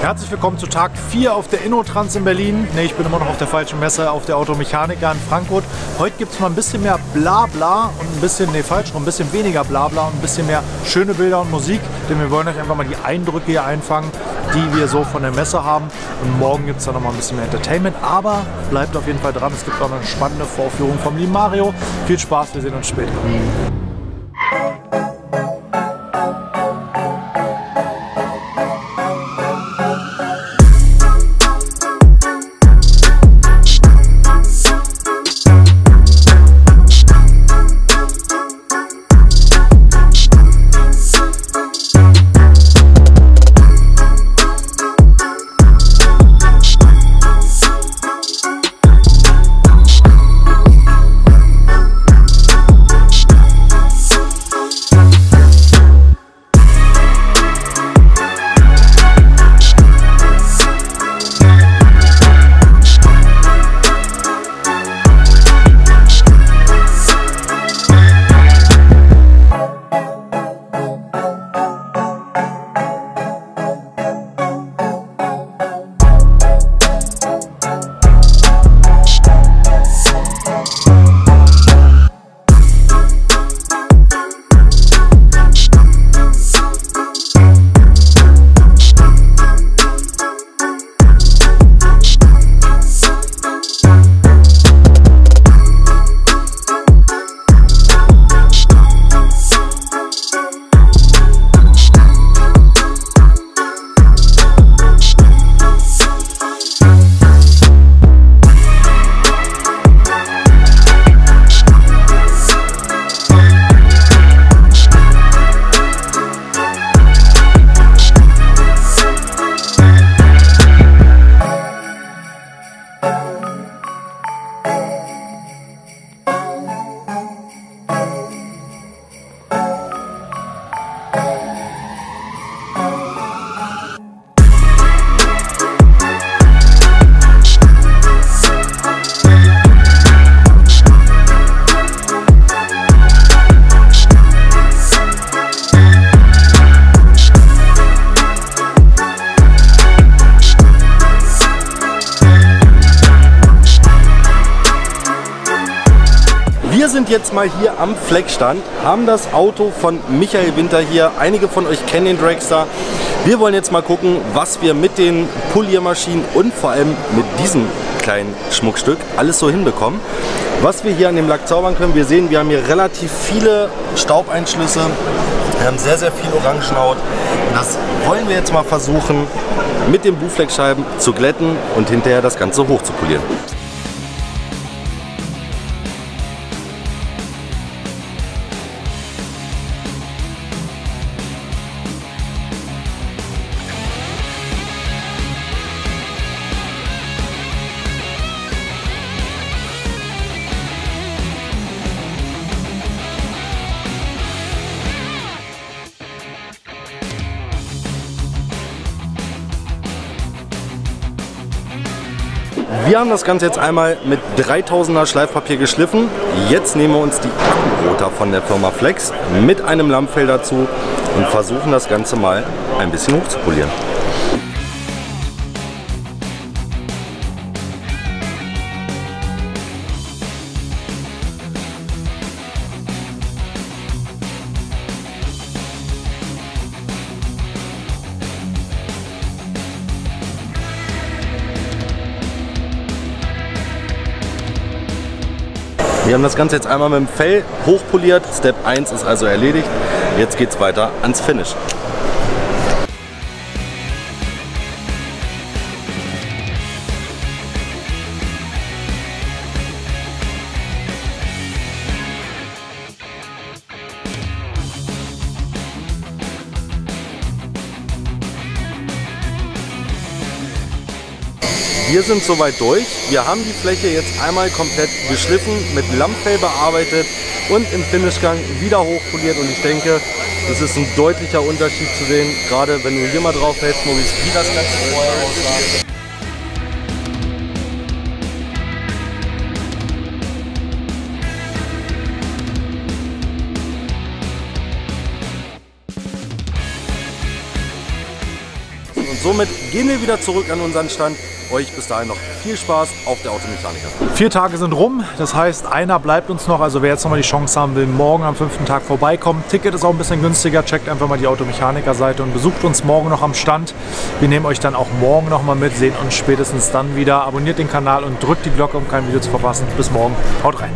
Herzlich willkommen zu Tag 4 auf der InnoTrans in Berlin. Ne, ich bin immer noch auf der falschen Messe, auf der Automechanika in Frankfurt. Heute gibt es mal ein bisschen mehr Blabla und ein bisschen, ne falsch, ein bisschen weniger Blabla und ein bisschen mehr schöne Bilder und Musik. Denn wir wollen euch einfach mal die Eindrücke hier einfangen, die wir so von der Messe haben. Und morgen gibt es dann noch mal ein bisschen mehr Entertainment. Aber bleibt auf jeden Fall dran, es gibt auch noch eine spannende Vorführung vom lieben Mario. Viel Spaß, wir sehen uns später. Wir sind jetzt mal hier am Flex-Stand, haben das Auto von Michael Winter hier. Einige von euch kennen den Dragster. Wir wollen jetzt mal gucken, was wir mit den Poliermaschinen und vor allem mit diesem kleinen Schmuckstück alles so hinbekommen. Was wir hier an dem Lack zaubern können, wir sehen, wir haben hier relativ viele Staubeinschlüsse. Wir haben sehr, sehr viel Orangenhaut. Das wollen wir jetzt mal versuchen, mit den Buflex-Scheiben zu glätten und hinterher das Ganze hoch zu polieren. Wir haben das Ganze jetzt einmal mit 3000er Schleifpapier geschliffen. Jetzt nehmen wir uns die Akkuroter von der Firma Flex mit einem Lammfell dazu und versuchen das Ganze mal ein bisschen hoch zu polieren. Wir haben das Ganze jetzt einmal mit dem Fell hochpoliert. Step 1 ist also erledigt. Jetzt geht es weiter ans Finish. Wir sind soweit durch. Wir haben die Fläche jetzt einmal komplett geschliffen, mit Lammfell bearbeitet und im Finishgang wieder hochpoliert. Und ich denke, das ist ein deutlicher Unterschied zu sehen, gerade wenn du hier mal drauf hältst, Maurice, wie das Ganze vorher aussah. somit gehen wir wieder zurück an unseren Stand. Euch bis dahin noch viel Spaß auf der Automechaniker. 4 Tage sind rum, das heißt, einer bleibt uns noch. Also wer jetzt nochmal die Chance haben will, morgen am 5. Tag vorbeikommen. Ticket ist auch ein bisschen günstiger. Checkt einfach mal die Automechaniker-Seite und besucht uns morgen noch am Stand. Wir nehmen euch dann auch morgen nochmal mit, sehen uns spätestens dann wieder. Abonniert den Kanal und drückt die Glocke, um kein Video zu verpassen. Bis morgen. Haut rein.